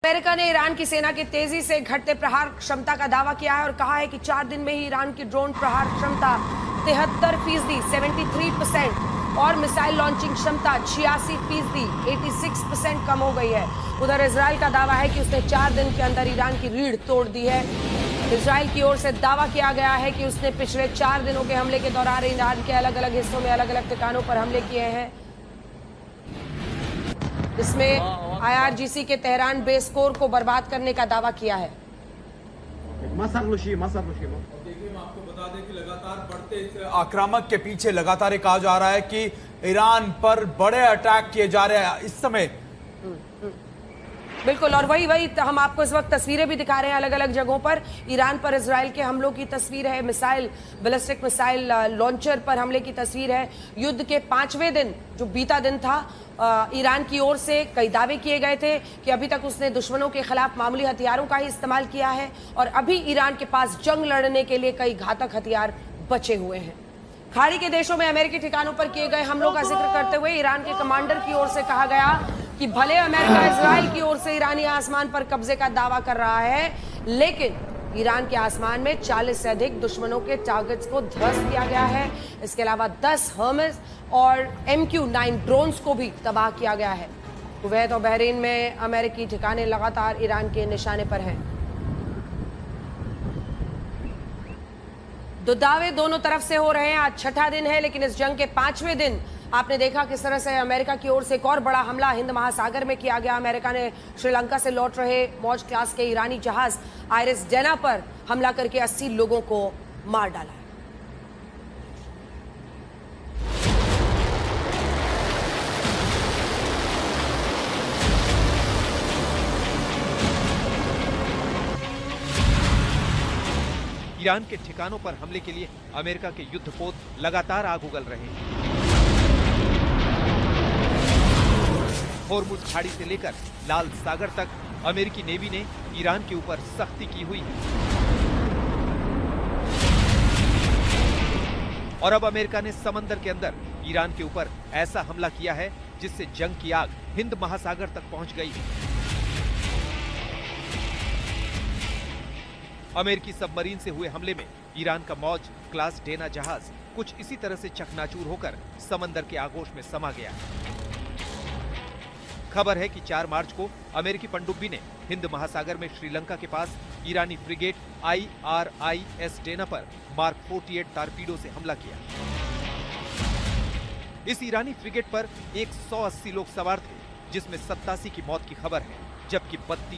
America ने Iran की सेना की तेजी से घटते प्रहार क्षमता का दावा किया है और कहा है कि 4 दिन में ही ईरान की ड्रोन प्रहार क्षमता 73% 73% और मिसाइल लॉन्चिंग क्षमता 86% 86% कम हो गई है। उधर इजराइल का दावा है कि उसने 4 दिन के अंदर ईरान की रीढ़ तोड़ दी है। इजराइल की ओर से दावा किया गया है कि उसने पिछले 4 दिनों के हमले के दौरान ईरान के अलग अलग हिस्सों में अलग अलग ठिकानों पर हमले किए हैं। इसमें आईआरजीसी के तेहरान बेस कोर को बर्बाद करने का दावा किया है। देखिए, मैं आपको बता दें कि लगातार बढ़ते इस आक्रामक के पीछे लगातार ये कहा जा रहा है कि ईरान पर बड़े अटैक किए जा रहे हैं इस समय। बिल्कुल, और वही हम आपको इस वक्त तस्वीरें भी दिखा रहे हैं अलग अलग जगहों पर। ईरान पर इजराइल के हमलों की तस्वीर है, मिसाइल बैलिस्टिक मिसाइल लॉन्चर पर हमले की तस्वीर है। युद्ध के 5वें दिन जो बीता दिन था, ईरान की ओर से कई दावे किए गए थे कि अभी तक उसने दुश्मनों के खिलाफ मामूली हथियारों का ही इस्तेमाल किया है और अभी ईरान के पास जंग लड़ने के लिए कई घातक हथियार बचे हुए हैं। खाड़ी के देशों में अमेरिकी ठिकानों पर किए गए हमलों का जिक्र करते हुए ईरान के कमांडर की ओर से कहा गया कि भले अमेरिका इजराइल की ओर से ईरानी आसमान पर कब्जे का दावा कर रहा है, लेकिन ईरान के आसमान में 40 से अधिक दुश्मनों के टारगेट्स को ध्वस्त किया गया है। इसके अलावा 10 हर्मेस और MQ-9 ड्रोन्स को भी तबाह किया गया है। कुवैत और बहरीन में अमेरिकी ठिकाने लगातार ईरान के निशाने पर हैं। दावे दोनों तरफ से हो रहे हैं। आज छठा दिन है, लेकिन इस जंग के 5वें दिन आपने देखा किस तरह से अमेरिका की ओर से एक और बड़ा हमला हिंद महासागर में किया गया। अमेरिका ने श्रीलंका से लौट रहे मौज क्लास के ईरानी जहाज आइरिस डेना पर हमला करके 80 लोगों को मार डाला है। ईरान के ठिकानों पर हमले के लिए अमेरिका के युद्धपोत लगातार आग उगल रहे हैं। होर्मुज खाड़ी से लेकर लाल सागर तक अमेरिकी नेवी ने ईरान के ऊपर सख्ती की हुई है और अब अमेरिका ने समंदर के अंदर ईरान के ऊपर ऐसा हमला किया है जिससे जंग की आग हिंद महासागर तक पहुंच गई है। अमेरिकी सबमरीन से हुए हमले में ईरान का मौज क्लास डेना जहाज कुछ इसी तरह से चकनाचूर होकर समंदर के आगोश में समा गया। खबर है कि 4 मार्च को अमेरिकी पनडुब्बी ने हिंद महासागर में श्रीलंका के पास ईरानी फ्रिगेट IRIS डेना पर मार्क 48 टारपीडो से हमला किया। इस ईरानी फ्रिगेट पर 180 लोग सवार थे, जिसमें 87 की मौत की खबर है, जबकि 32